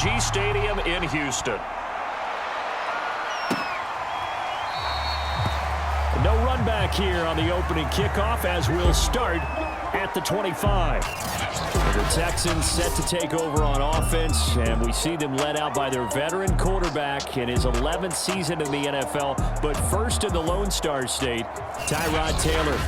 P&G Stadium in Houston. No run back here on the opening kickoff as we'll start at the 25. The Texans set to take over on offense, and we see them led out by their veteran quarterback in his 11th season in the NFL, but first in the Lone Star State, Tyrod Taylor.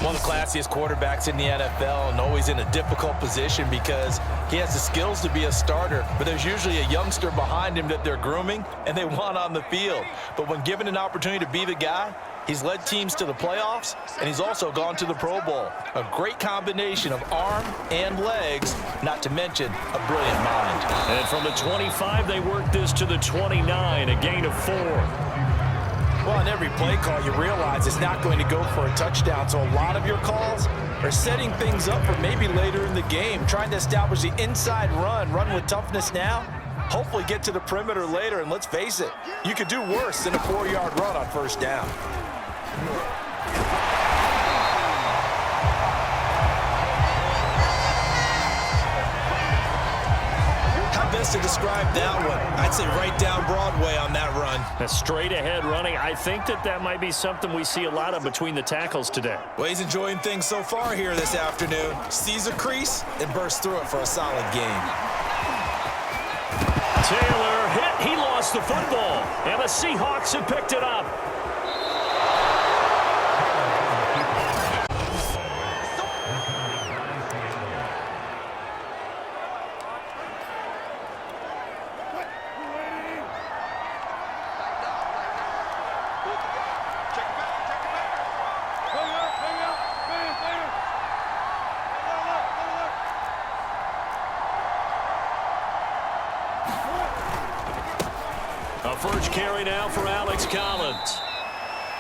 One of the classiest quarterbacks in the NFL, and always in a difficult position because he has the skills to be a starter, but there's usually a youngster behind him that they're grooming and they want on the field. But when given an opportunity to be the guy, he's led teams to the playoffs, and he's also gone to the Pro Bowl. A great combination of arm and legs, not to mention a brilliant mind. And from the 25, they work this to the 29, a gain of 4. Well, on every play call, you realize it's not going to go for a touchdown, so a lot of your calls are setting things up for maybe later in the game, trying to establish the inside run with toughness now, hopefully get to the perimeter later, and let's face it, you could do worse than a 4-yard run on first down. How best to describe that one? I'd say right down Broadway on that run. A straight ahead running. I think that might be something we see a lot of between the tackles today. Well, he's enjoying things so far here this afternoon. Sees a crease and bursts through it for a solid game. Taylor hit. He lost the football, and the Seahawks have picked it up. A first carry now for Alex Collins.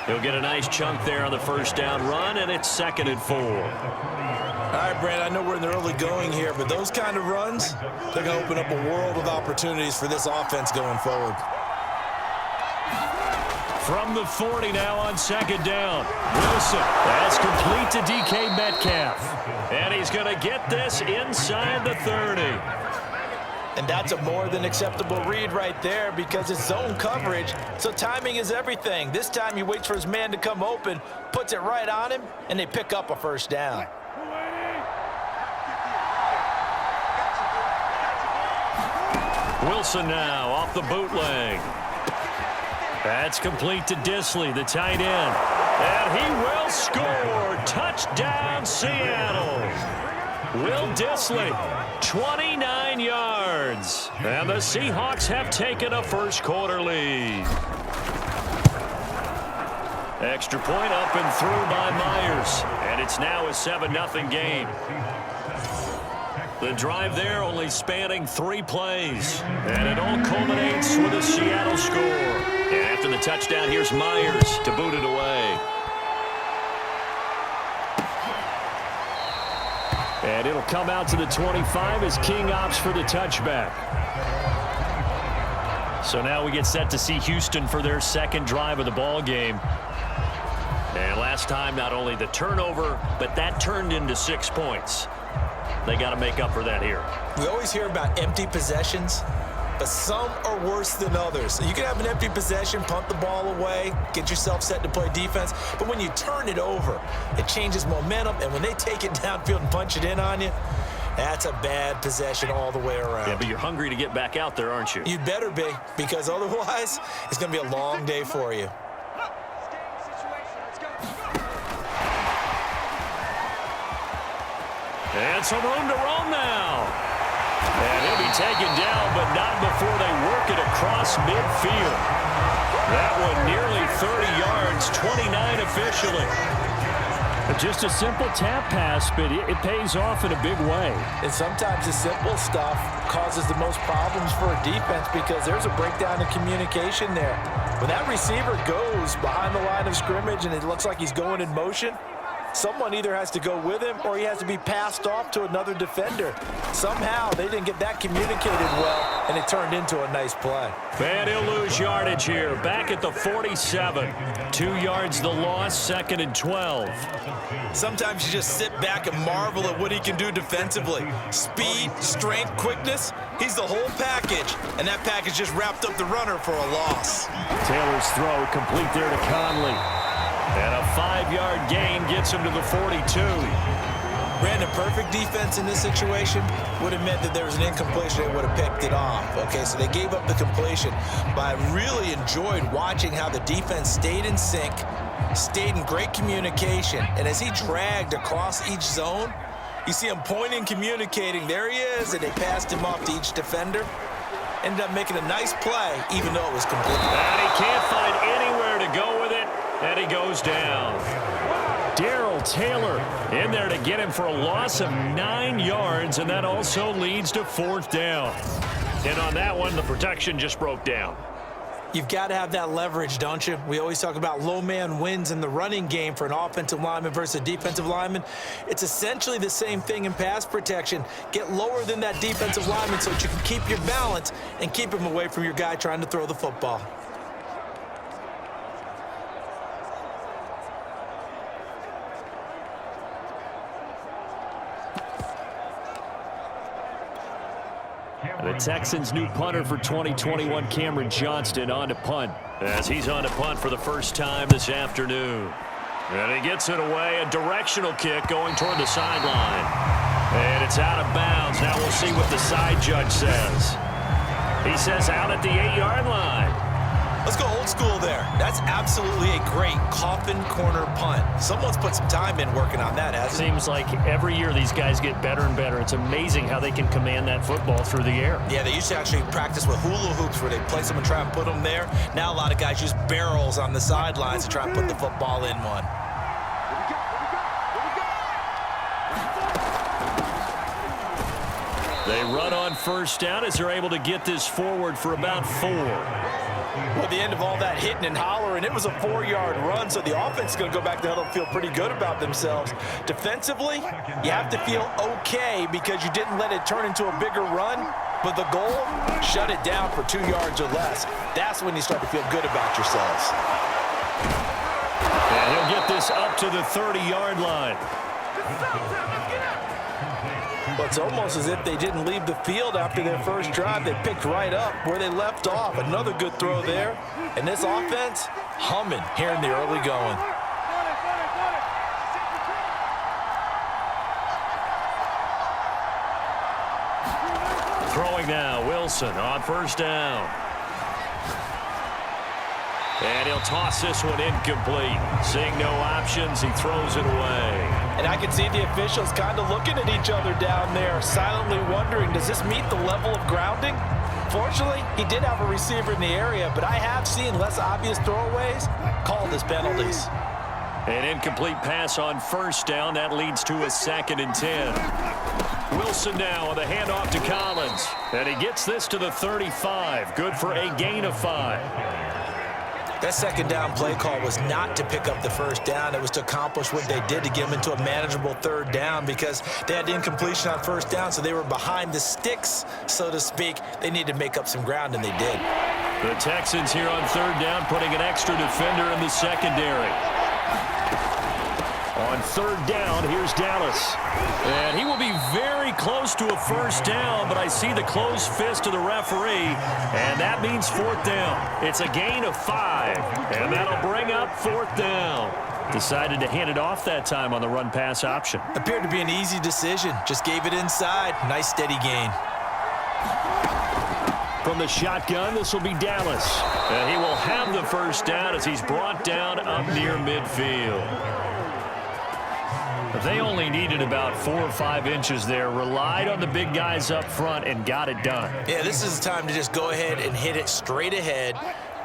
He'll get a nice chunk there on the first down run, and it's 2nd and 4. All right, Brand, I know we're in the early going here, but those kind of runs, they're going to open up a world of opportunities for this offense going forward. From the 40 now on 2nd down. Wilson, that's complete to DK Metcalf. And he's going to get this inside the 30. And that's a more than acceptable read right there because it's zone coverage, so timing is everything. This time he waits for his man to come open, puts it right on him, and they pick up a first down. Wilson now off the bootleg. That's complete to Disley, the tight end. And he will score. Touchdown, Seattle. Will Disley, 29 yards. And the Seahawks have taken a first-quarter lead. Extra point up and through by Myers. And it's now a 7-0 game. The drive there only spanning 3 plays. And it all culminates with a Seattle score. And after the touchdown, here's Myers to boot it away. And it'll come out to the 25 as King opts for the touchback. So now we get set to see Houston for their second drive of the ball game. And last time, not only the turnover, but that turned into 6 points. They got to make up for that here. We always hear about empty possessions, but some are worse than others. You can have an empty possession, punt the ball away, get yourself set to play defense, but when you turn it over, it changes momentum, and when they take it downfield and punch it in on you, that's a bad possession all the way around. Yeah, but you're hungry to get back out there, aren't you? You'd better be, because otherwise, it's going to be a long day for you. And some room to roam now. And he'll be taken down, but not before they work it across midfield. That one nearly 30 yards, 29 officially. Just a simple tap pass, but it pays off in a big way. And sometimes the simple stuff causes the most problems for a defense because there's a breakdown in communication there. When that receiver goes behind the line of scrimmage and it looks like he's going in motion, someone either has to go with him or he has to be passed off to another defender. Somehow they didn't get that communicated well, and it turned into a nice play. And he'll lose yardage here. Back at the 47. 2 yards the loss, 2nd and 12. Sometimes you just sit back and marvel at what he can do defensively. Speed, strength, quickness, he's the whole package. And that package just wrapped up the runner for a loss. Taylor's throw complete there to Conley. And a 5-yard gain gets him to the 42. Brandon, perfect defense in this situation would have meant that there was an incompletion. They would have picked it off. Okay, so they gave up the completion. But I really enjoyed watching how the defense stayed in sync, stayed in great communication. And as he dragged across each zone, you see him pointing, communicating. There he is, and they passed him off to each defender. Ended up making a nice play, even though it was complete. And he can't find anywhere to go with it, and he goes down. Darrell Taylor in there to get him for a loss of 9 yards, and that also leads to 4th down. And on that one, the protection just broke down. You've got to have that leverage, don't you? We always talk about low man wins in the running game for an offensive lineman versus a defensive lineman. It's essentially the same thing in pass protection. Get lower than that defensive lineman so that you can keep your balance and keep him away from your guy trying to throw the football. The Texans' new punter for 2021, Cameron Johnston, on to punt. As he's on to punt for the first time this afternoon. And he gets it away, a directional kick going toward the sideline. And it's out of bounds. Now we'll see what the side judge says. He says out at the 8-yard line. Let's go old school there. That's absolutely a great coffin corner punt. Someone's put some time in working on that, hasn't it? Seems like every year these guys get better and better. It's amazing how they can command that football through the air. Yeah, they used to actually practice with hula hoops where they place them and try and put them there. Now a lot of guys use barrels on the sidelines to try and put the football in one. They run on 1st down as they're able to get this forward for about 4. Well, at the end of all that hitting and hollering, it was a 4-yard run, so the offense is going to go back to huddle and feel pretty good about themselves. Defensively, you have to feel okay because you didn't let it turn into a bigger run, but the goal, shut it down for 2 yards or less. That's when you start to feel good about yourselves. And he'll get this up to the 30-yard line. Well, it's almost as if they didn't leave the field after their first drive. They picked right up where they left off. Another good throw there. And this offense, humming here in the early going. Throwing now, Wilson on 1st down. And he'll toss this one incomplete. Seeing no options, he throws it away. And I can see the officials kind of looking at each other down there, silently wondering, does this meet the level of grounding? Fortunately, he did have a receiver in the area, but I have seen less obvious throwaways called as penalties. An incomplete pass on 1st down. That leads to a 2nd and 10. Wilson now on the handoff to Collins. And he gets this to the 35. Good for a gain of 5. That 2nd down play call was not to pick up the 1st down. It was to accomplish what they did to get them into a manageable 3rd down because they had incompletion on 1st down, so they were behind the sticks, so to speak. They needed to make up some ground, and they did. The Texans here on 3rd down, putting an extra defender in the secondary. On 3rd down, here's Dallas. And he will be very close to a 1st down, but I see the closed fist of the referee, and that means 4th down. It's a gain of 5, and that'll bring up 4th down. Decided to hand it off that time on the run-pass option. Appeared to be an easy decision. Just gave it inside. Nice, steady gain. From the shotgun, this will be Dallas. And he will have the 1st down as he's brought down up near midfield. They only needed about 4 or 5 inches there, relied on the big guys up front, and got it done. Yeah, this is the time to just go ahead and hit it straight ahead.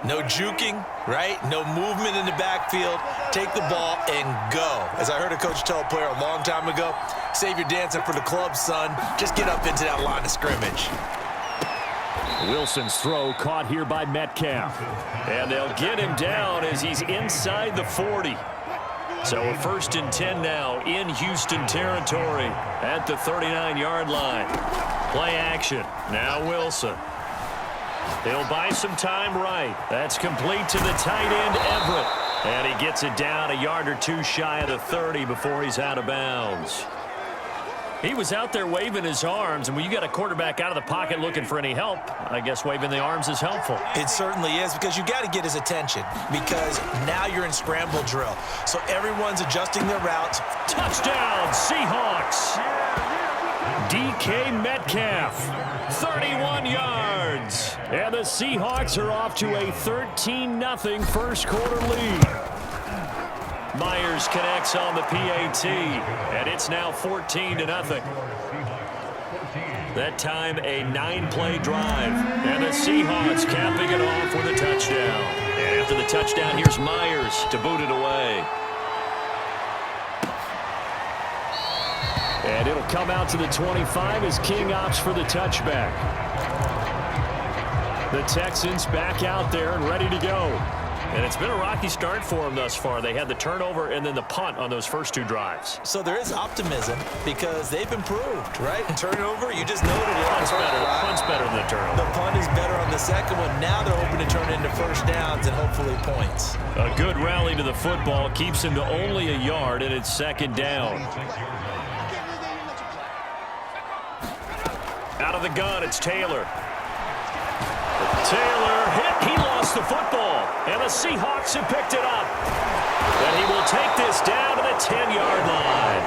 No juking, right? No movement in the backfield. Take the ball and go. As I heard a coach tell a player a long time ago, save your dancing for the club, son. Just get up into that line of scrimmage. Wilson's throw caught here by Metcalf. And they'll get him down as he's inside the 40. So a 1st and 10 now in Houston territory at the 39-yard line. Play action. Now Wilson. He'll buy some time right. That's complete to the tight end, Everett. And he gets it down a yard or two shy of the 30 before he's out of bounds. He was out there waving his arms, and when you got a quarterback out of the pocket looking for any help, I guess waving the arms is helpful. It certainly is, because you got to get his attention, because now you're in scramble drill. So everyone's adjusting their routes. Touchdown, Seahawks. DK Metcalf, 31 yards. And the Seahawks are off to a 13-0 first quarter lead. Myers connects on the PAT, and it's now 14-0. That time a 9-play drive, and the Seahawks capping it off with a touchdown. And after the touchdown, here's Myers to boot it away. And it'll come out to the 25 as King opts for the touchback. The Texans back out there and ready to go. And it's been a rocky start for them thus far. They had the turnover and then the punt on those first two drives. So there is optimism because they've improved, right? Turnover, you just noted it. Punt's better than the turnover. The punt is better on the second one. Now they're hoping to turn it into first downs and hopefully points. A good rally to the football keeps him to only a yard, and it's second down. Out of the gun, it's Taylor. Taylor hit. He lost the football. And the Seahawks have picked it up. And he will take this down to the 10-yard line.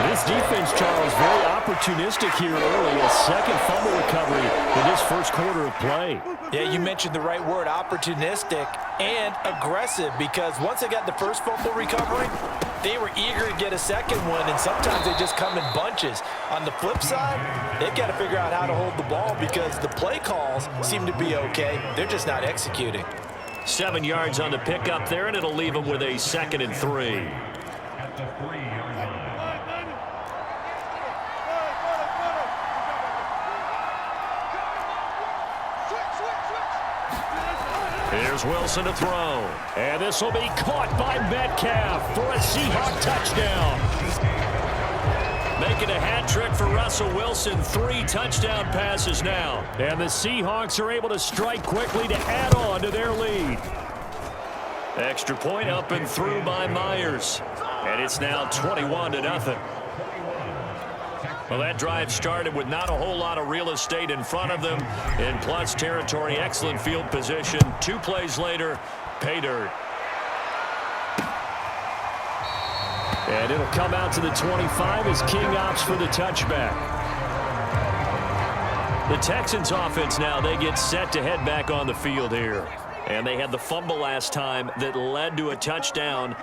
This defense, Charles, very opportunistic here early. A second fumble recovery in this first quarter of play. Yeah, you mentioned the right word, opportunistic and aggressive, because once they got the first fumble recovery, they were eager to get a second one, and sometimes they just come in bunches. On the flip side, they've got to figure out how to hold the ball because the play calls seem to be okay. They're just not executing. 7 yards on the pickup there, and it'll leave them with a 2nd and 3. Here's Wilson to throw. And this will be caught by Metcalf for a Seahawk touchdown. Making a hat trick for Russell Wilson. 3 touchdown passes now. And the Seahawks are able to strike quickly to add on to their lead. Extra point up and through by Myers. And it's now 21-0. Well, that drive started with not a whole lot of real estate in front of them. In plus territory, excellent field position. 2 plays later, pay dirt. And it'll come out to the 25 as King opts for the touchback. The Texans offense now, they get set to head back on the field here. And they had the fumble last time that led to a touchdown.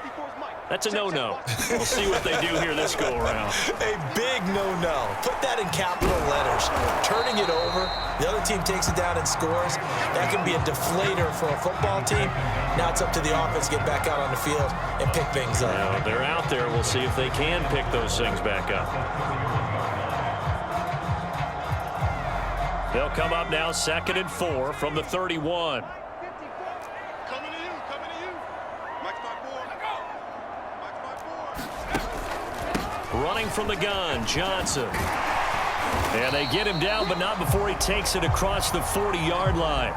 That's a no-no. We'll see what they do here this go-around. A big no-no. Put that in capital letters. Turning it over, the other team takes it down and scores. That can be a deflator for a football team. Now it's up to the offense to get back out on the field and pick things up. Well, they're out there. We'll see if they can pick those things back up. They'll come up now 2nd and 4 from the 31. Running from the gun, Johnson. And they get him down, but not before he takes it across the 40-yard line.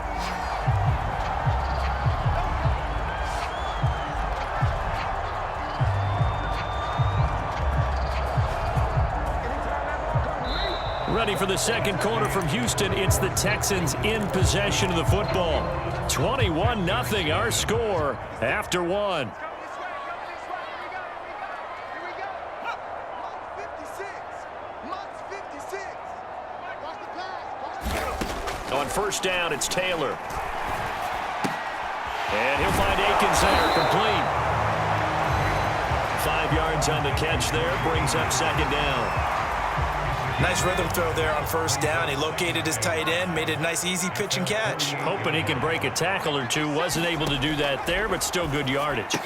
Ready for the second quarter from Houston. It's the Texans in possession of the football. 21-0 our score after 1. On first down, it's Taylor. And he'll find Akins there, complete. 5 yards on the catch there, brings up second down. Nice rhythm throw there on first down. He located his tight end, made it a nice easy pitch and catch. Hoping he can break a tackle or two. Wasn't able to do that there, but still good yardage. A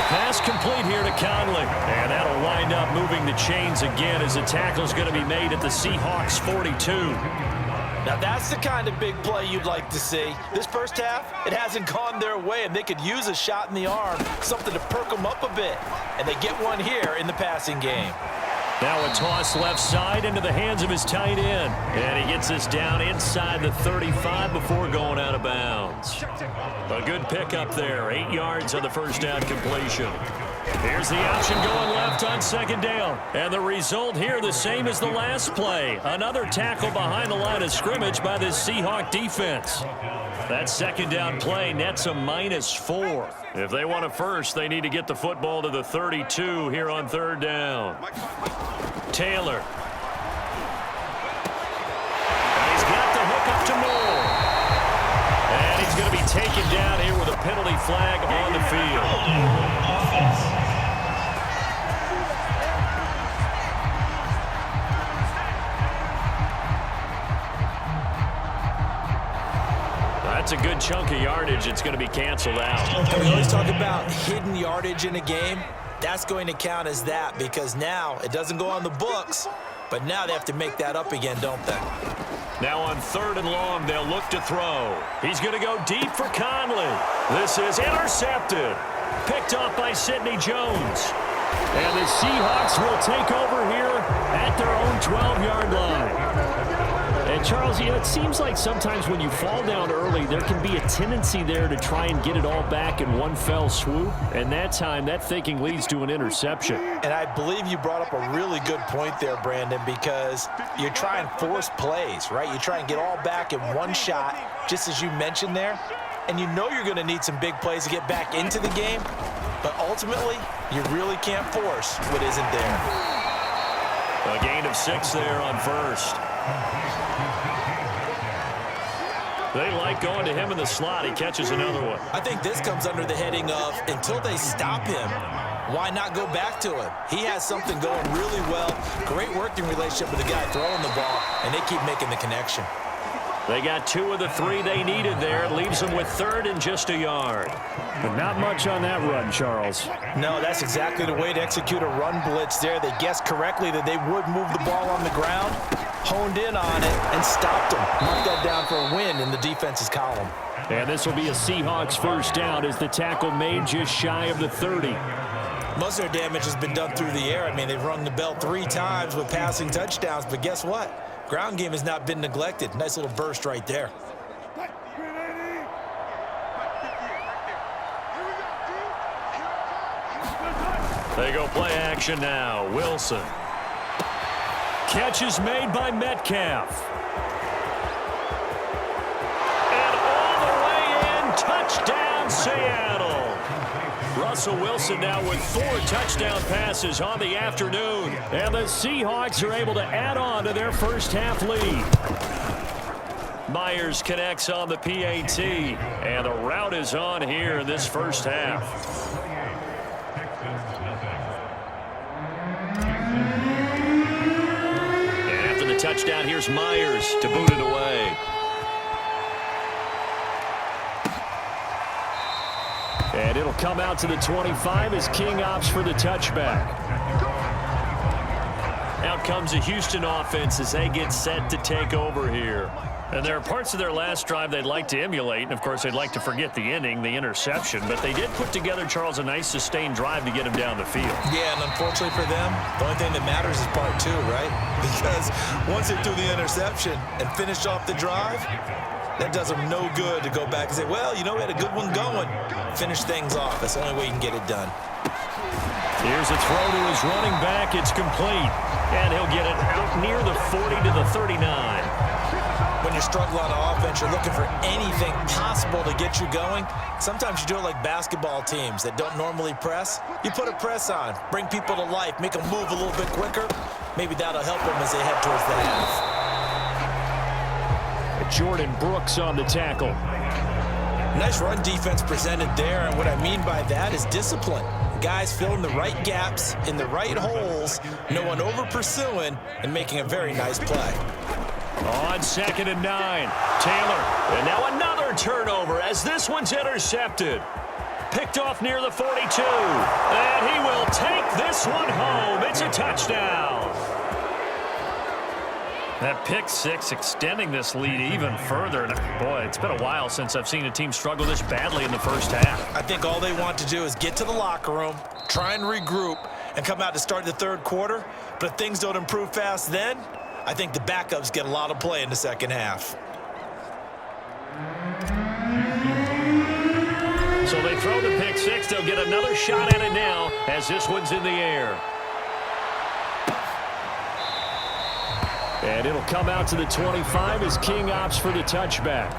pass complete here to Conley. And that'll wind up moving the chains again as the tackle's going to be made at the Seahawks 42. Now that's the kind of big play you'd like to see. This first half, it hasn't gone their way, and they could use a shot in the arm, something to perk them up a bit. And they get one here in the passing game. Now a toss left side into the hands of his tight end. And he gets this down inside the 35 before going out of bounds. A good pickup there. 8 yards on the first down completion. Here's the option going left on second down. And the result here the same as the last play. Another tackle behind the line of scrimmage by this Seahawk defense. That second down play nets a -4. If they want a first, they need to get the football to the 32 here on third down. Taylor. And he's got the hook up to Moore. And he's going to be taken down here with a penalty flag on the field. That's a good chunk of yardage. It's going to be canceled out. And we always talk about hidden yardage in a game. That's going to count as that because now it doesn't go on the books, but now they have to make that up again, don't they? Now on third and long, they'll look to throw. He's going to go deep for Conley. This is intercepted. Picked off by Sidney Jones. And the Seahawks will take over here at their own 12-yard line. And Charles, it seems like sometimes when you fall down early, there can be a tendency there to try and get it all back in one fell swoop. And that time, that thinking leads to an interception. And I believe you brought up a really good point there, Brandon, because you try and force plays, right? You try and get all back in one shot, just as you mentioned there. And you know you're going to need some big plays to get back into the game. But ultimately, you really can't force what isn't there. A gain of 6 there on first. They like going to him in the slot. He catches another one. I think this comes under the heading of until they stop him, why not go back to him? He has something going really well. Great working relationship with the guy throwing the ball, and they keep making the connection. They got 2 of the 3 they needed there. It leaves them with third and just a yard. But not much on that run, Charles. No, that's exactly the way to execute a run blitz there. They guessed correctly that they would move the ball on the ground, honed in on it, and stopped them. Mark that down for a win in the defense's column. And this will be a Seahawks first down as the tackle made just shy of the 30. Most of their damage has been done through the air. I mean, they've rung the bell 3 times with passing touchdowns, but guess what? Ground game has not been neglected. Nice little burst right there. They go play action now. Wilson. Catch is made by Metcalf. And all the way in. Touchdown, Seattle. Russell Wilson now with 4 touchdown passes on the afternoon. And the Seahawks are able to add on to their first half lead. Myers connects on the PAT. And the route is on here in this first half. And after the touchdown, here's Myers to boot it away. And it'll come out to the 25 as King opts for the touchback. Out comes the Houston offense as they get set to take over here. And there are parts of their last drive they'd like to emulate. And, of course, they'd like to forget the inning, the interception. But they did put together, Charles, a nice sustained drive to get him down the field. Yeah, and unfortunately for them, the only thing that matters is part 2, right? Because once they threw the interception and finished off the drive, that does them no good to go back and say, well, you know, we had a good one going. Finish things off. That's the only way you can get it done. Here's a throw to his running back. It's complete. And he'll get it out near the 40 to the 39. When you're struggling on offense, you're looking for anything possible to get you going. Sometimes you do it like basketball teams that don't normally press. You put a press on, bring people to life, make them move a little bit quicker. Maybe that'll help them as they head towards the half. Jordan Brooks on the tackle. Nice run defense presented there, and what I mean by that is discipline. Guys filling the right gaps in the right holes, no one over pursuing, and making a very nice play. On 2nd and 9, Taylor. And now another turnover as this one's intercepted. Picked off near the 42. And he will take this one home. It's a touchdown. That pick 6 extending this lead even further. And boy, it's been a while since I've seen a team struggle this badly in the first half. I think all they want to do is get to the locker room, try and regroup, and come out to start the third quarter. But if things don't improve fast then, I think the backups get a lot of play in the second half. So they throw the pick six. They'll get another shot at it now as this one's in the air. And it'll come out to the 25 as King opts for the touchback.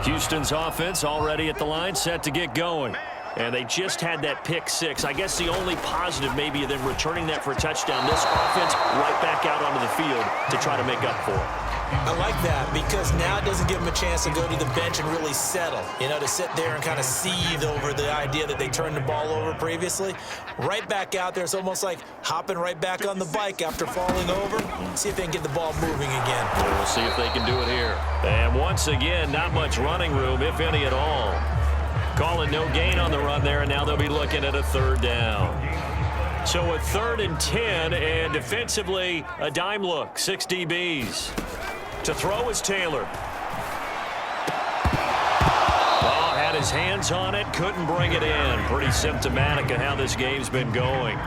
Houston's offense already at the line, set to get going. And they just had that pick six. I guess the only positive maybe of them returning that for a touchdown. This offense right back out onto the field to try to make up for it. I like that because now it doesn't give them a chance to go to the bench and really settle, to sit there and kind of seethe over the idea that they turned the ball over previously. Right back out there, it's almost like hopping right back on the bike after falling over. See if they can get the ball moving again. We'll see if they can do it here. And once again, not much running room, if any at all. Calling no gain on the run there, and now they'll be looking at a third down. So a 3rd and 10, and defensively, a dime look, 6 DBs. To throw is Taylor. Oh, had his hands on it, couldn't bring it in. Pretty symptomatic of how this game's been going.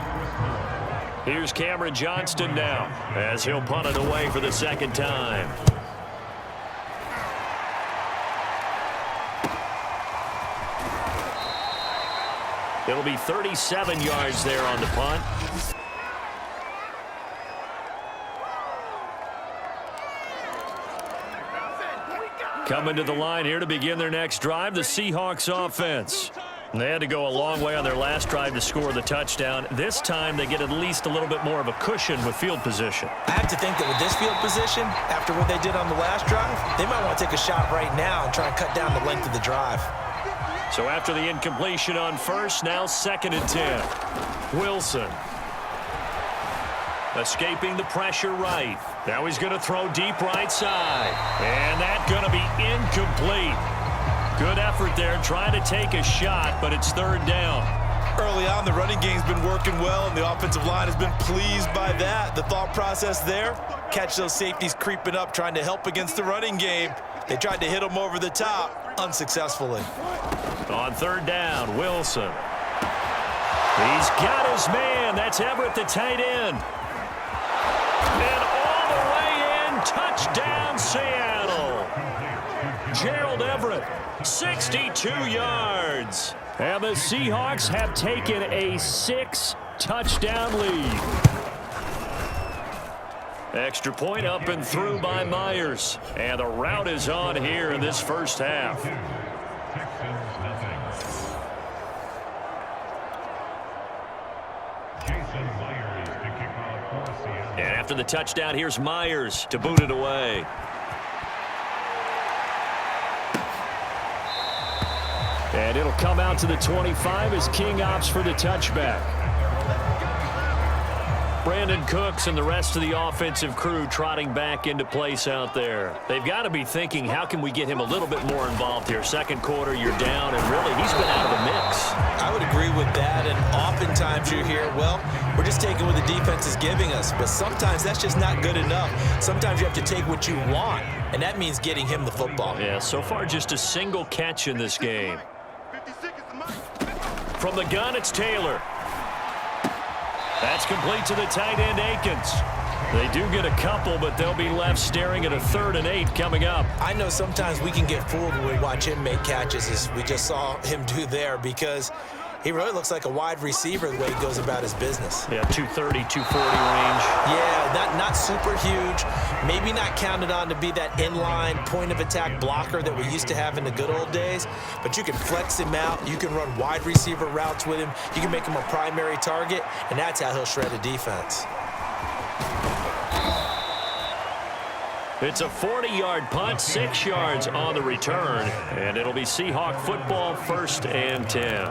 Here's Cameron Johnston now, as he'll punt it away for the second time. It'll be 37 yards there on the punt. Coming to the line here to begin their next drive, the Seahawks offense. They had to go a long way on their last drive to score the touchdown. This time they get at least a little bit more of a cushion with field position. I have to think that with this field position, after what they did on the last drive, they might want to take a shot right now and try and cut down the length of the drive. So after the incompletion on first, now 2nd and 10. Wilson. Escaping the pressure right. Now he's going to throw deep right side. And that's going to be incomplete. Good effort there trying to take a shot, but it's 3rd down. Early on, the running game's been working well, and the offensive line has been pleased by that. The thought process there, catch those safeties creeping up, trying to help against the running game. They tried to hit them over the top, unsuccessfully. On 3rd down, Wilson. He's got his man. That's Everett, the tight end. And all the way in, touchdown Seattle. Gerald Everett, 62 yards. And the Seahawks have taken a 6-touchdown lead. Extra point up and through by Myers. And the route is on here in this first half. And after the touchdown, here's Myers to boot it away. And it'll come out to the 25 as King opts for the touchback. Brandon Cooks and the rest of the offensive crew trotting back into place out there. They've got to be thinking, how can we get him a little bit more involved here? Second quarter, you're down, and really, he's been out of the mix. I would agree with that, and oftentimes you hear, well, we're just taking what the defense is giving us, but sometimes that's just not good enough. Sometimes you have to take what you want, and that means getting him the football. Yeah, so far just a single catch in this game. From the gun, it's Taylor. That's complete to the tight end, Akins. They do get a couple, but they'll be left staring at a 3rd and 8 coming up. I know sometimes we can get fooled when we watch him make catches, as we just saw him do there, because he really looks like a wide receiver the way he goes about his business. Yeah, 230, 240 range. Yeah, not super huge. Maybe not counted on to be that inline point-of-attack blocker that we used to have in the good old days. But you can flex him out. You can run wide receiver routes with him. You can make him a primary target, and that's how he'll shred a defense. It's a 40-yard punt, 6 yards on the return, and it'll be Seahawk football, 1st and 10.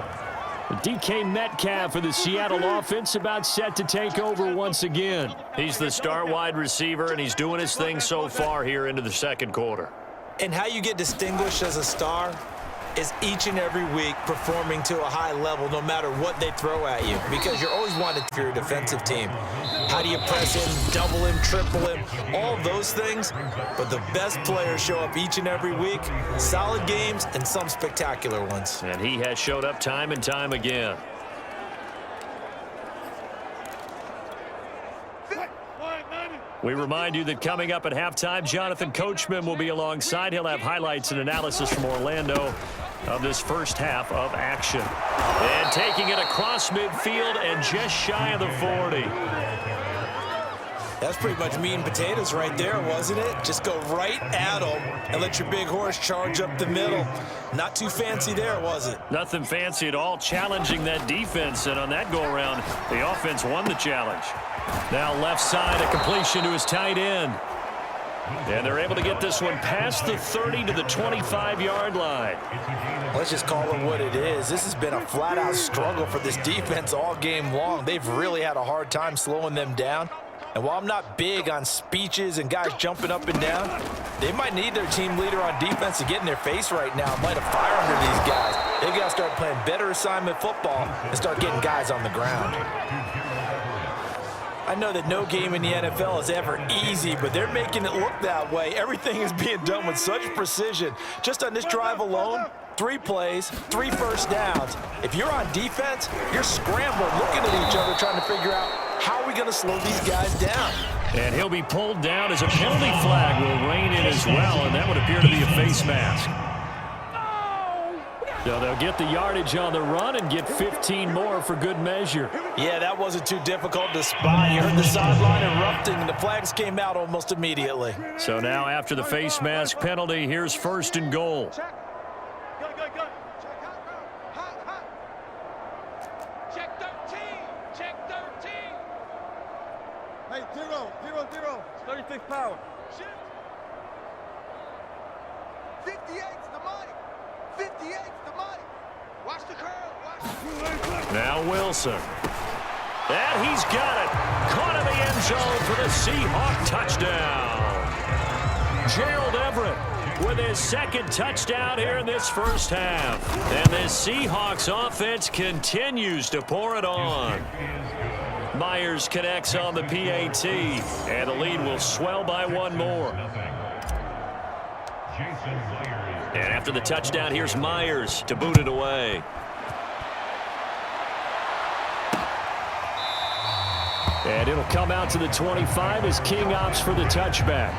DK Metcalf for the Seattle offense about set to take over once again. He's the star wide receiver, and he's doing his thing so far here into the second quarter. And how you get distinguished as a star is each and every week performing to a high level no matter what they throw at you, because you're always wanted for your defensive team. How do you press him, double him, triple him, all of those things? But the best players show up each and every week, solid games and some spectacular ones. And he has showed up time and time again. We remind you that coming up at halftime, Jonathan Coachman will be alongside. He'll have highlights and analysis from Orlando of this first half of action. And taking it across midfield and just shy of the 40. That's pretty much meat and potatoes right there, wasn't it? Just go right at them and let your big horse charge up the middle. Not too fancy there, was it? Nothing fancy at all, challenging that defense. And on that go-around, the offense won the challenge. Now left side, a completion to his tight end. And they're able to get this one past the 30 to the 25-yard line. Let's just call it what it is. This has been a flat-out struggle for this defense all game long. They've really had a hard time slowing them down. And while I'm not big on speeches and guys jumping up and down, they might need their team leader on defense to get in their face right now and light a fire under these guys. They've got to start playing better assignment football and start getting guys on the ground. I know that no game in the NFL is ever easy, but they're making it look that way. Everything is being done with such precision. Just on this drive alone, 3 plays, 3 first downs. If you're on defense, you're scrambling, looking at each other, trying to figure out how are we going to slow these guys down. And he'll be pulled down as a penalty flag will rein in as well, and that would appear to be a face mask. So they'll get the yardage on the run and get 15 more for good measure. Yeah, that wasn't too difficult to spot. You heard the sideline erupting, and the flags came out almost immediately. So now after the face mask penalty, here's 1st and goal. Check 13. Check 13. Hey, 0, 0, 0. 36 power. 58's the money. 58's the money. Watch the curl. Watch the... Now Wilson. And he's got it. Caught in the end zone for the Seahawks touchdown. Gerald Everett with his 2nd touchdown here in this first half. And the Seahawks offense continues to pour it on. Myers connects on the PAT, and the lead will swell by 1 more. And after the touchdown, here's Myers to boot it away. And it'll come out to the 25 as King opts for the touchback.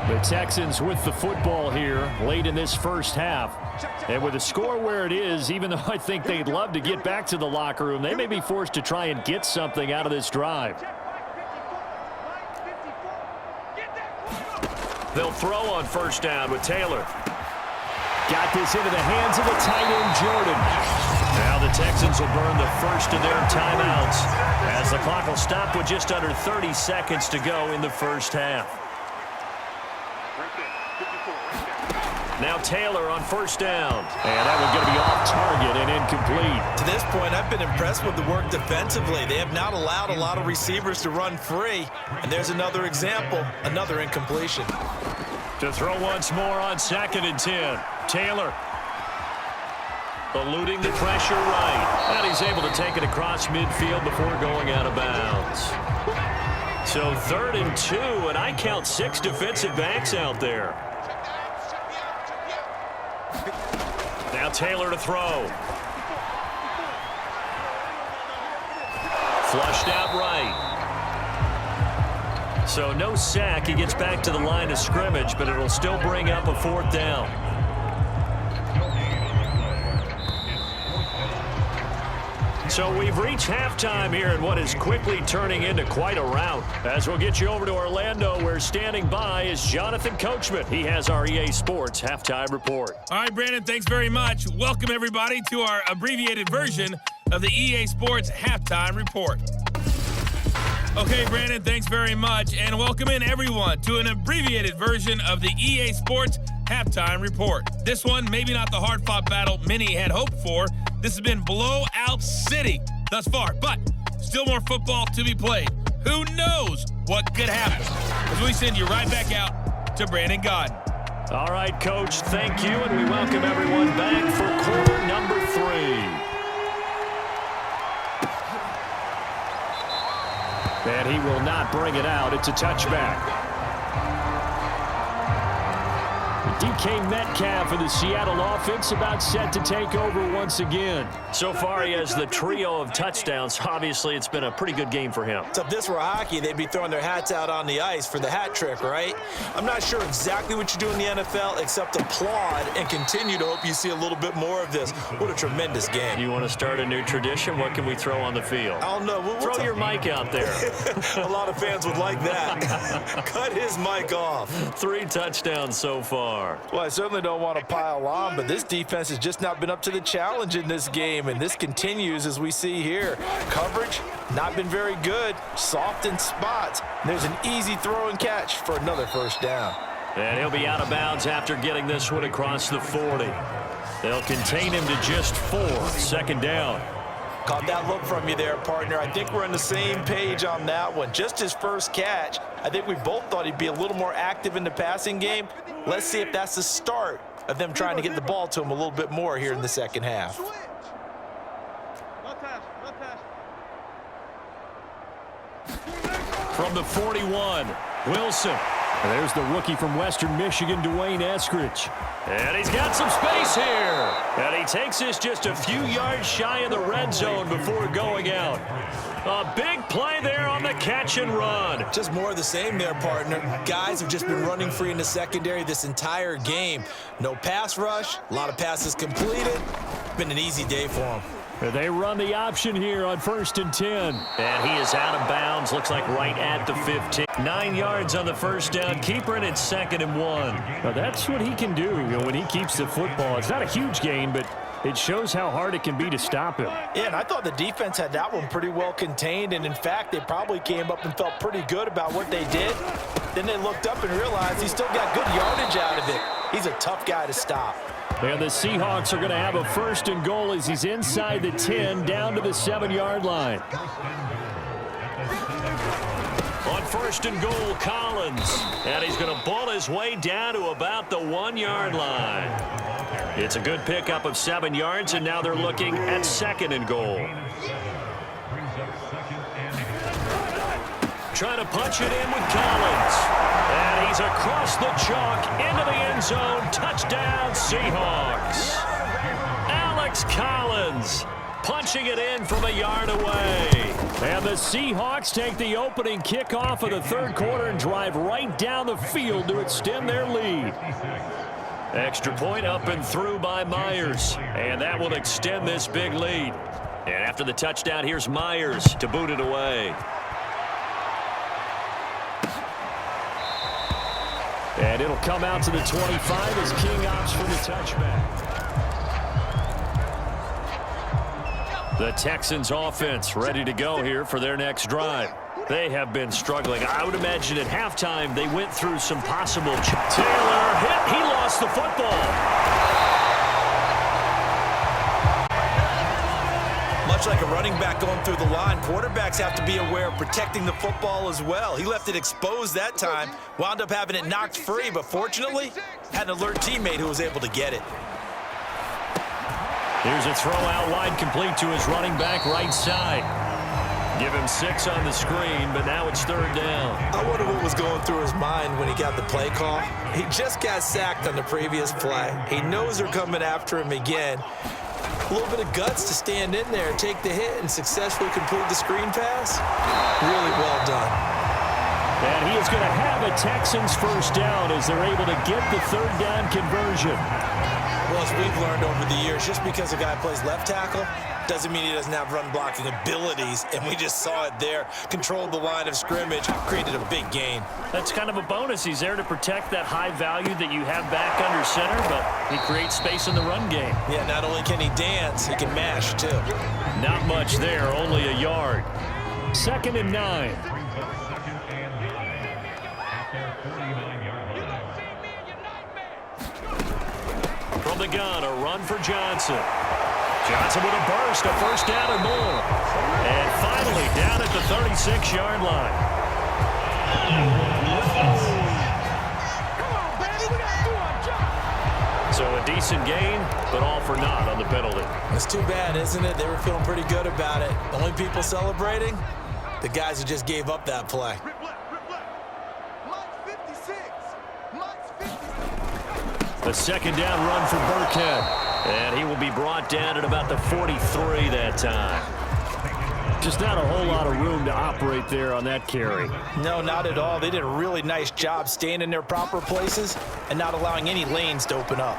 The Texans with the football here late in this first half. And with the score where it is, even though I think they'd love to get back to the locker room, they may be forced to try and get something out of this drive. They'll throw on 1st down with Taylor. Got this into the hands of the tight end, Jordan. Now the Texans will burn the first of their timeouts as the clock will stop with just under 30 seconds to go in the first half. Now Taylor on 1st down. And that one's going to be off target and incomplete. To this point, I've been impressed with the work defensively. They have not allowed a lot of receivers to run free. And there's another example, another incompletion. To throw once more on 2nd and 10. Taylor eluding the pressure right. And he's able to take it across midfield before going out of bounds. So 3rd and 2, and I count 6 defensive backs out there. Now Taylor to throw. Flushed out right. So no sack. He gets back to the line of scrimmage, but it'll still bring up a 4th down. So we've reached halftime here in what is quickly turning into quite a rout. As we'll get you over to Orlando, where standing by is Jonathan Coachman. He has our EA Sports Halftime Report. All right, Brandon, thanks very much. Welcome, everybody, to our abbreviated version of the EA Sports Halftime Report. Okay, Brandon, thanks very much. And welcome in, everyone, to an abbreviated version of the EA Sports Halftime Report. This one, maybe not the hard-fought battle many had hoped for. This has been blowout city thus far, but still more football to be played. Who knows what could happen? As we send you right back out to Brandon Godden. All right, Coach, thank you, and we welcome everyone back for quarter number 3. And he will not bring it out. It's a touchback. DK Metcalf of the Seattle offense about set to take over once again. So far, he has the trio of touchdowns. Obviously, it's been a pretty good game for him. So if this were hockey, they'd be throwing their hats out on the ice for the hat trick, right? I'm not sure exactly what you do in the NFL except applaud and continue to hope you see a little bit more of this. What a tremendous game. You want to start a new tradition? What can we throw on the field? I don't know. Throw your mic out there. A lot of fans would like that. Cut his mic off. 3 touchdowns so far. Well, I certainly don't want to pile on, but this defense has just not been up to the challenge in this game, and this continues as we see here. Coverage, not been very good, soft in spots. There's an easy throw and catch for another first down. And he'll be out of bounds after getting this one across the 40. They'll contain him to just 4. 2nd down. Caught that look from you there, partner. I think we're on the same page on that one. Just his first catch. I think we both thought he'd be a little more active in the passing game. Let's see if that's the start of them trying to get the ball to him a little bit more here in the second half. From the 41, Wilson. And there's the rookie from Western Michigan, Dwayne Eskridge. And he's got some space here. And he takes this just a few yards shy of the red zone before going out. A big play there on the catch and run. Just more of the same there, partner. Guys have just been running free in the secondary this entire game. No pass rush, a lot of passes completed. Been an easy day for them. They run the option here on 1st and 10. And he is out of bounds, looks like right at the 15. 9 yards on the first down, keeper, and it's 2nd and 1. Now that's what he can do, when he keeps the football. It's not a huge gain, but it shows how hard it can be to stop him. Yeah, and I thought the defense had that one pretty well contained, and in fact, they probably came up and felt pretty good about what they did. Then they looked up and realized he still got good yardage out of it. He's a tough guy to stop. And the Seahawks are going to have a 1st and goal as he's inside the 10, down to the 7-yard line. On 1st and goal, Collins. And he's going to ball his way down to about the 1-yard line. It's a good pickup of 7 yards, and now they're looking at 2nd and goal. Trying to punch it in with Collins. And he's across the chalk into the end zone. Touchdown, Seahawks. Alex Collins punching it in from a yard away. And the Seahawks take the opening kickoff of the 3rd quarter and drive right down the field to extend their lead. Extra point up and through by Myers. And that will extend this big lead. And after the touchdown, here's Myers to boot it away. And it'll come out to the 25 as King opts for the touchback. The Texans offense ready to go here for their next drive. They have been struggling. I would imagine at halftime they went through some possible... Taylor hit. He lost the football. Much like a running back going through the line, quarterbacks have to be aware of protecting the football as well. He left it exposed that time, wound up having it knocked free, but fortunately, had an alert teammate who was able to get it. Here's a throw out wide, complete to his running back right side. Give him 6 on the screen, but now it's 3rd down. I wonder what was going through his mind when he got the play call. He just got sacked on the previous play. He knows they're coming after him again. A little bit of guts to stand in there, take the hit, and successfully complete the screen pass. Really well done. And he is going to have a Texans first down as they're able to get the 3rd down conversion. Well, as we've learned over the years, just because a guy plays left tackle doesn't mean he doesn't have run-blocking abilities, and we just saw it there. Controlled the line of scrimmage, created a big gain. That's kind of a bonus. He's there to protect that high value that you have back under center, but he creates space in the run game. Yeah, not only can he dance, he can mash, too. Not much there, only a yard. 2nd and 9. From the gun, a run for Johnson. Johnson with a burst, a first down or more. And finally down at the 36-yard line. So a decent gain, but all for naught on the penalty. It's too bad, isn't it? They were feeling pretty good about it. The only people celebrating, the guys who just gave up that play. Mike's 56. Mike's 56. A second down run for Burkhead. And he will be brought down at about the 43 that time. Just not a whole lot of room to operate there on that carry. No, not at all. They did a really nice job staying in their proper places and not allowing any lanes to open up.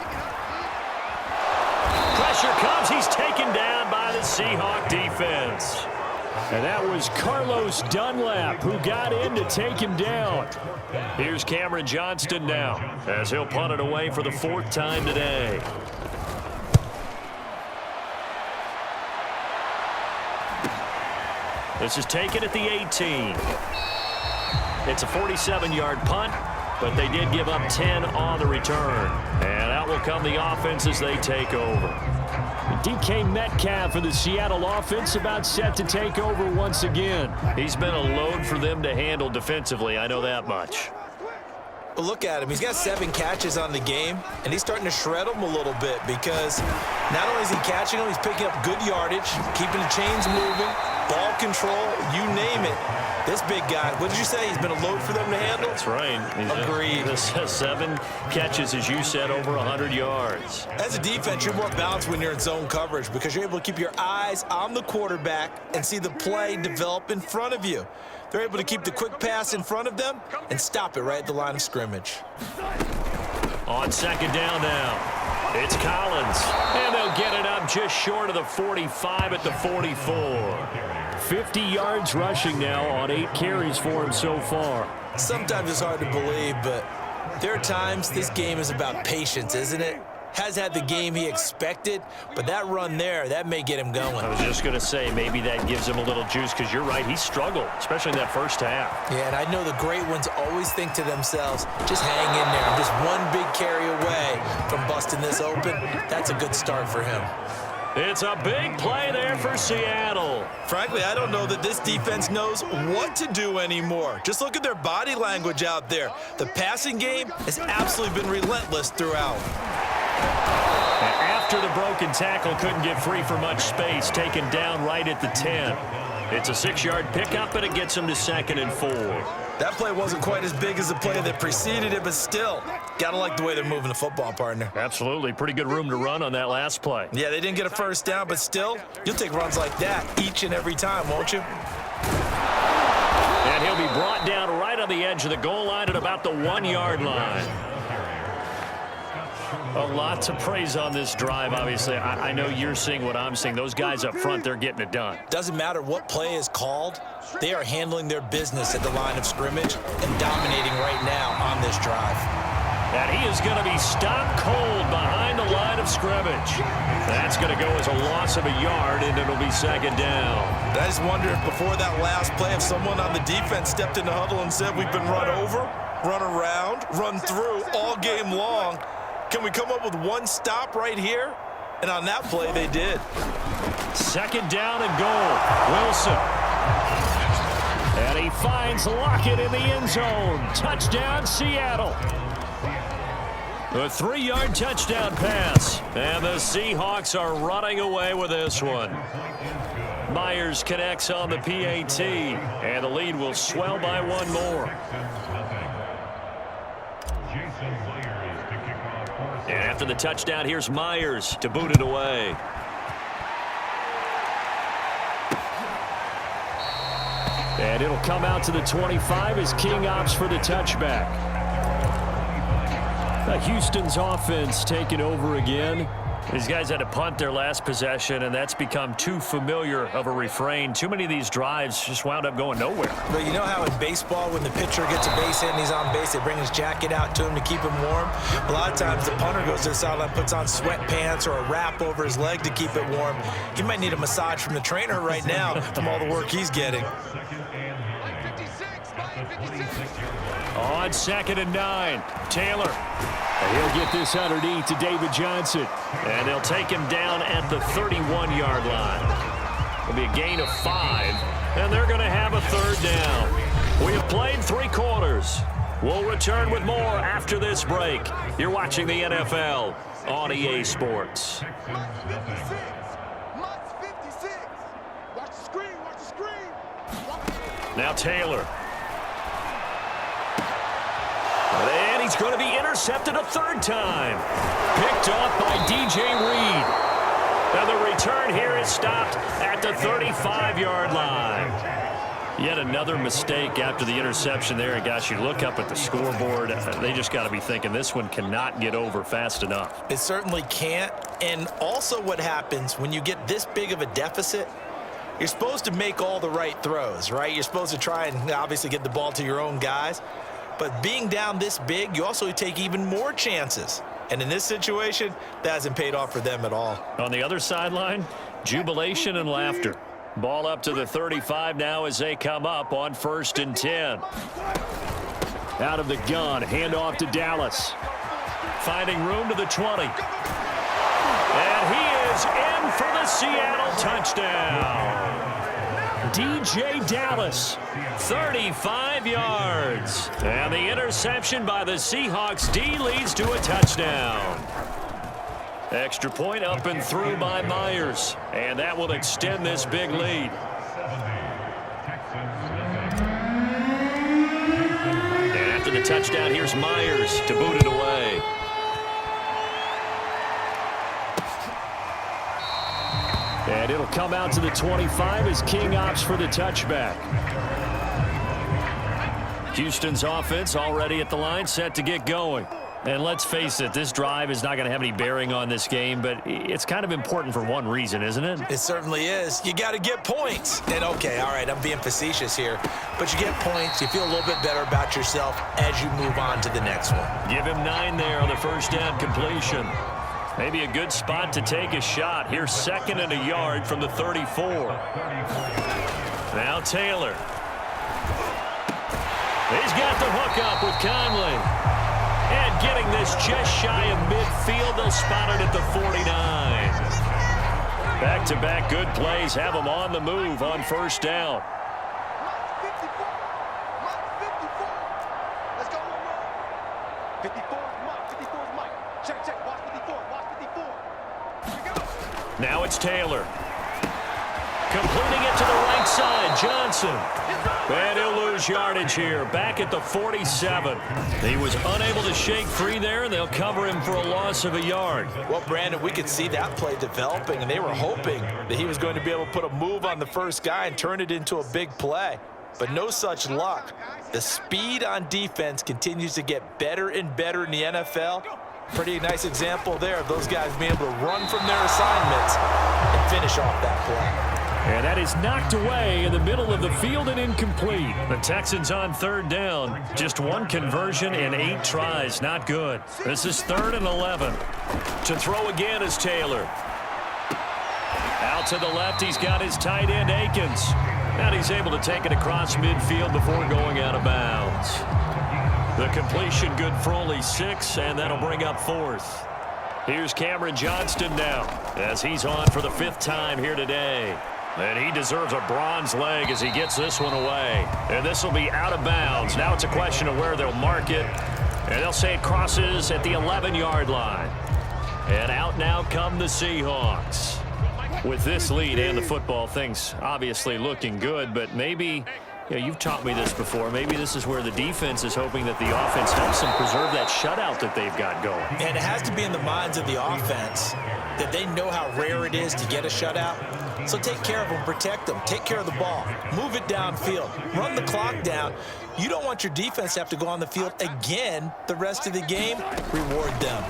Pressure comes. He's taken down by the Seahawk defense. And that was Carlos Dunlap who got in to take him down. Here's Cameron Johnston now as he'll punt it away for the 4th time today. This is taken at the 18. It's a 47-yard punt, but they did give up 10 on the return. And out will come the offense as they take over. DK Metcalf for the Seattle offense about set to take over once again. He's been a load for them to handle defensively, I know that much. But look at him. He's got 7 catches on the game, and he's starting to shred them a little bit because not only is he catching them, he's picking up good yardage, keeping the chains moving, ball control, you name it. This big guy, what did you say? He's been a load for them to handle? That's right. Agreed. 7 catches, as you said, over 100 yards. As a defense, you're more balanced when you're in zone coverage because you're able to keep your eyes on the quarterback and see the play develop in front of you. They're able to keep the quick pass in front of them and stop it right at the line of scrimmage. On second down now, it's Collins. And they'll get it up just short of the 45 at the 44. 50 yards rushing now on 8 carries for him so far. Sometimes it's hard to believe, but there are times this game is about patience, isn't it? Has had the game he expected, but that run there, that may get him going. I was just going to say, maybe that gives him a little juice because you're right, he struggled, especially in that first half. Yeah, and I know the great ones always think to themselves, just hang in there. I'm just one big carry away from busting this open. That's a good start for him. It's a big play there for Seattle. Frankly, I don't know that this defense knows what to do anymore. Just look at their body language out there. The passing game has absolutely been relentless throughout. After the broken tackle, couldn't get free for much space, taken down right at the 10. It's a 6-yard pickup, and it gets him to 2nd and 4. That play wasn't quite as big as the play that preceded it, but still, gotta like the way they're moving the football, partner. Absolutely. Pretty good room to run on that last play. Yeah, they didn't get a first down, but still, you'll take runs like that each and every time, won't you? And he'll be brought down right on the edge of the goal line at about the 1-yard line. A lot to praise on this drive, obviously. I know you're seeing what I'm seeing. Those guys up front, they're getting it done. Doesn't matter what play is called. They are handling their business at the line of scrimmage and dominating right now on this drive. And he is going to be stopped cold behind the line of scrimmage. That's going to go as a loss of a yard, and it'll be 2nd down. I just wonder if before that last play, if someone on the defense stepped in the huddle and said, we've been run over, run around, run through all game long. Can we come up with one stop right here? And on that play, they did. 2nd down and goal. Wilson. And he finds Lockett in the end zone. Touchdown, Seattle. A 3-yard touchdown pass. And the Seahawks are running away with this one. Myers connects on the PAT. And the lead will swell by 1 more. And after the touchdown, here's Myers to boot it away. And it'll come out to the 25 as King opts for the touchback. Houston's offense taking over again. These guys had to punt their last possession, and that's become too familiar of a refrain. Too many of these drives just wound up going nowhere. But you know how in baseball, when the pitcher gets a base hit and he's on base, they bring his jacket out to him to keep him warm? A lot of times the punter goes to the sideline, puts on sweatpants or a wrap over his leg to keep it warm. He might need a massage from the trainer right now from all the work he's getting. On 2nd and 9, Taylor. And he'll get this underneath to David Johnson. And they'll take him down at the 31-yard line. It'll be a gain of 5, and they're going to have a 3rd down. We have played 3 quarters. We'll return with more after this break. You're watching the NFL on EA Sports. Watch the screen, watch the screen. Now Taylor. And he It's going to be intercepted a third time. Picked off by DJ Reed. And the return here is stopped at the 35-yard line. Yet another mistake after the interception there. And, gosh, you look up at the scoreboard. They just got to be thinking this one cannot get over fast enough. It certainly can't. And also what happens when you get this big of a deficit, you're supposed to make all the right throws, right? You're supposed to try and obviously get the ball to your own guys. But being down this big, you also take even more chances. And in this situation, that hasn't paid off for them at all. On the other sideline, jubilation and laughter. Ball up to the 35 now as they come up on 1st and 10. Out of the gun, handoff to Dallas. Finding room to the 20. And he is in for the Seattle touchdown. DJ Dallas, 35 yards. And the interception by the Seahawks D leads to a touchdown. Extra point up and through by Myers. And that will extend this big lead. And after the touchdown, here's Myers to boot it away. And it'll come out to the 25 as King opts for the touchback. Houston's offense already at the line, set to get going. And let's face it, this drive is not going to have any bearing on this game, but it's kind of important for one reason, isn't it? It certainly is. You got to get points. And, okay, all right, I'm being facetious here, but you get points, you feel a little bit better about yourself as you move on to the next one. Give him 9 there on the first down completion. Maybe a good spot to take a shot. Here's 2nd and a yard from the 34. Now Taylor. He's got the hook up with Conley. And getting this just shy of midfield, they'll spot it at the 49. Back-to-back good plays have them on the move on 1st down. Let's go. 54 is Mike. 54 is Mike. Check. Watch 54. Watch 54. Here we go. Now it's Taylor. Completing it to the right side, Johnson. And he'll lose yardage here, back at the 47. He was unable to shake free there, and they'll cover him for a loss of a yard. Well, Brandon, we could see that play developing, and they were hoping that he was going to be able to put a move on the first guy and turn it into a big play. But no such luck. The speed on defense continues to get better and better in the NFL. Pretty nice example there of those guys being able to run from their assignments and finish off that play. And that is knocked away in the middle of the field and incomplete. The Texans on 3rd down. Just 1 conversion and 8 tries. Not good. This is 3rd and 11. To throw again is Taylor. Out to the left, he's got his tight end, Akins. And he's able to take it across midfield before going out of bounds. The completion good for only 6, and that'll bring up 4th. Here's Cameron Johnston now, as he's on for the 5th time here today. And he deserves a bronze leg as he gets this one away. And this will be out of bounds. Now it's a question of where they'll mark it. And they'll say it crosses at the 11-yard line. And out now come the Seahawks. With this lead and the football, things obviously looking good, but maybe, you've taught me this before, maybe this is where the defense is hoping that the offense helps them preserve that shutout that they've got going. And it has to be in the minds of the offense that they know how rare it is to get a shutout. So take care of them, protect them, take care of the ball, move it downfield, run the clock down. You don't want your defense to have to go on the field again the rest of the game. Reward them.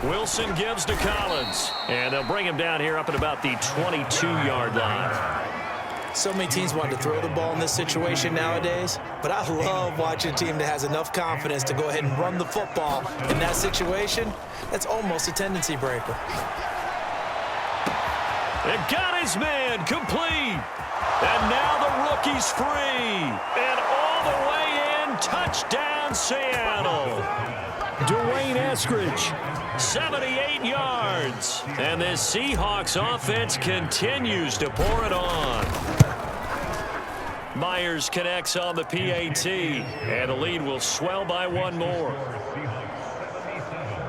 Wilson gives to Collins, and they'll bring him down here up at about the 22-yard line. So many teams want to throw the ball in this situation nowadays, but I love watching a team that has enough confidence to go ahead and run the football in that situation. That's almost a tendency breaker. And got his man complete. And now the rookie's free. And all the way in, touchdown Seattle. Dwayne Eskridge, 78 yards. And this Seahawks offense continues to pour it on. Myers connects on the PAT. And the lead will swell by 1 more.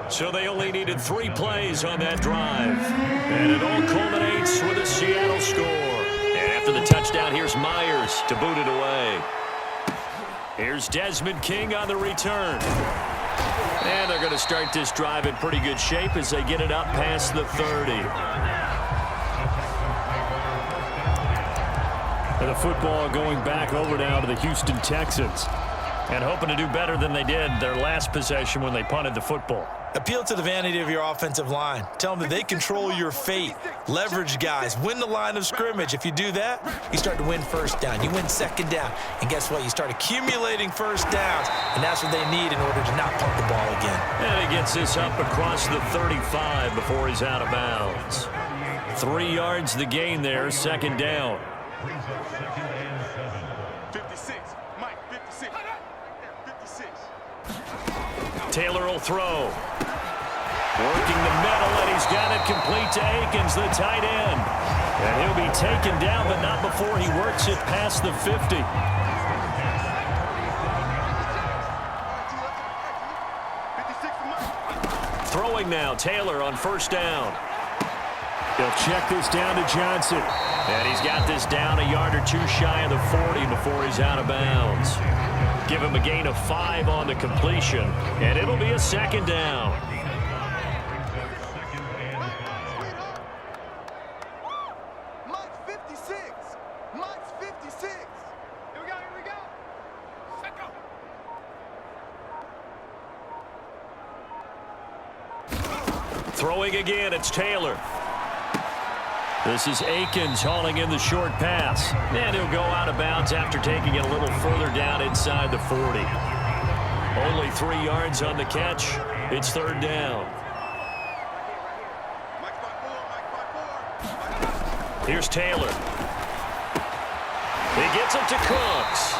So they only needed 3 plays on that drive. And it all culminates with a Seattle score. And after the touchdown, here's Myers to boot it away. Here's Desmond King on the return. And they're going to start this drive in pretty good shape as they get it up past the 30. And the football going back over now to the Houston Texans. And hoping to do better than they did their last possession when they punted the football. Appeal to the vanity of your offensive line. Tell them that they control your fate. Leverage guys. Win the line of scrimmage. If you do that, you start to win first down. You win second down. And guess what? You start accumulating first downs. And that's what they need in order to not punt the ball again. And he gets this up across the 35 before he's out of bounds. 3 yards the gain there, second down. 56. Mike, 56. 56. Taylor will throw. Working the middle, and he's got it complete to Akins, the tight end. And he'll be taken down, but not before he works it past the 50. Throwing now, Taylor on first down. He'll check this down to Johnson. And he's got this down a yard or two shy of the 40 before he's out of bounds. Give him a gain of 5 on the completion, and it'll be a second down. Mike's 56. Mike's 56. Here we go, here we go. Set go. Throwing again, it's Taylor. This is Akins hauling in the short pass. And he'll go out of bounds after taking it a little further down inside the 40. Only 3 yards on the catch. It's third down. Here's Taylor. He gets it to Cooks.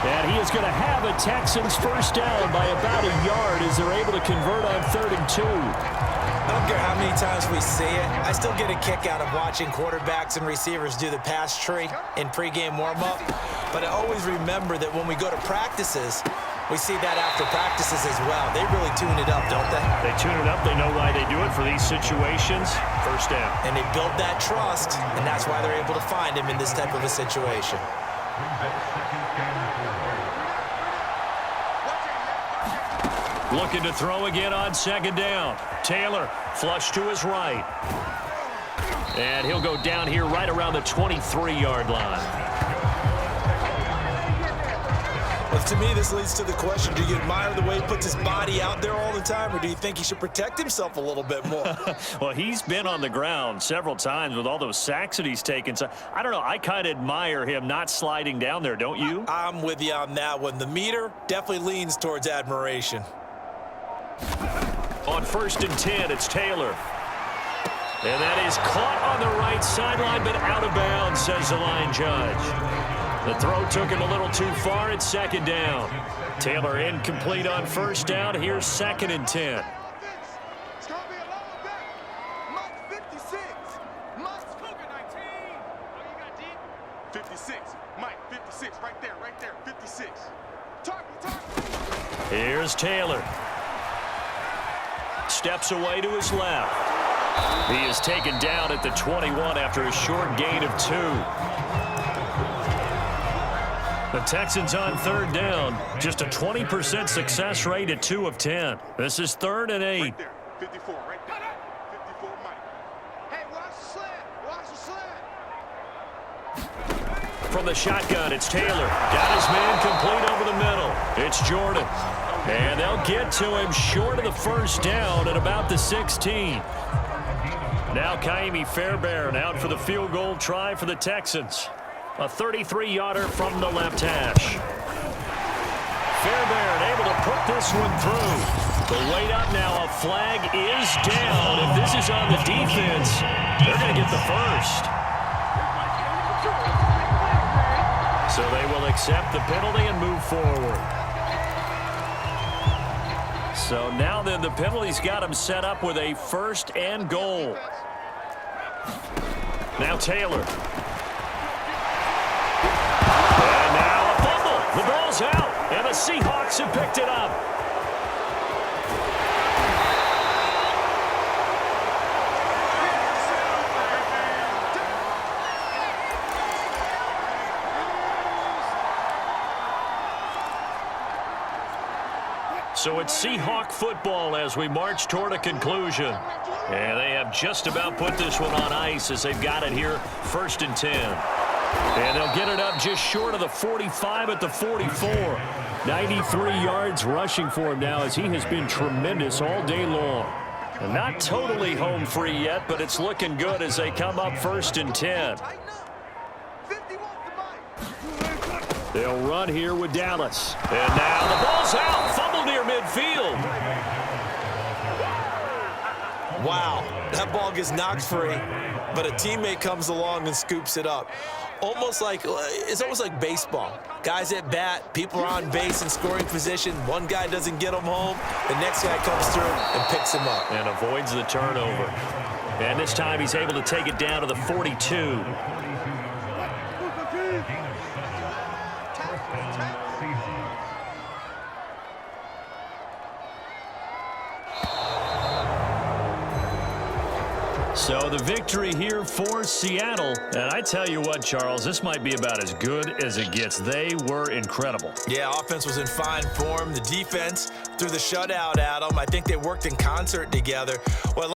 And he is going to have a Texans first down by about a yard as they're able to convert on 3rd and 2. I don't care how many times we see it. I still get a kick out of watching quarterbacks and receivers do the pass tree in pregame warm-up. But I always remember that when we go to practices, we see that after practices as well. They really tune it up, don't they? They tune it up. They know why they do it for these situations. First down. And they build that trust, and that's why they're able to find him in this type of a situation. Looking to throw again on second down. Taylor flush to his right. And he'll go down here right around the 23-yard line. Well, to me, this leads to the question, do you admire the way he puts his body out there all the time, or do you think he should protect himself a little bit more? Well, he's been on the ground several times with all those sacks that he's taken. So, I don't know. I kind of admire him not sliding down there, don't you? I'm with you on that one. The meter definitely leans towards admiration. On 1st and 10, it's Taylor. And that is caught on the right sideline, but out of bounds, says the line judge. The throw took him a little too far. It's second down. Taylor incomplete on first down. Here's 2nd and 10. It's going to be a long day. Mike's 56. Mike's 19. Oh, you got deep? 56. Mike, 56. Right there, 56. Target. Here's Taylor. Steps away to his left. He is taken down at the 21 after a short gain of 2. The Texans on 3rd down. Just a 20% success rate at 2 of 10. This is 3rd and 8. Right there. 54, right there. 54, Mike. Hey, watch the slant. Watch the slant. From the shotgun, it's Taylor. Got his man complete over the middle. It's Jordan. And they'll get to him short of the first down at about the 16. Now Kaimi Fairbairn out for the field goal try for the Texans. A 33-yarder from the left hash. Fairbairn able to put this one through. The wait up now, a flag is down. If this is on the defense, they're going to get the first. So they will accept the penalty and move forward. So now then the penalty's got him set up with a 1st and goal. Now Taylor. And now a fumble. The ball's out, and the Seahawks have picked it up. So it's Seahawk football as we march toward a conclusion. And they have just about put this one on ice as they've got it here, 1st and 10. And they'll get it up just short of the 45 at the 44. 93 yards rushing for him now as he has been tremendous all day long. And not totally home free yet, but it's looking good as they come up 1st and 10. They'll run here with Dallas. And now the ball's out. Fumble near midfield. Wow, that ball gets knocked free, but a teammate comes along and scoops it up. It's almost like baseball. Guys at bat, people are on base in scoring position. One guy doesn't get him home. The next guy comes through and picks him up. And avoids the turnover. And this time he's able to take it down to the 42. So the victory here for Seattle. And I tell you what, Charles, this might be about as good as it gets. They were incredible. Yeah, offense was in fine form. The defense threw the shutout at them. I think they worked in concert together. Well,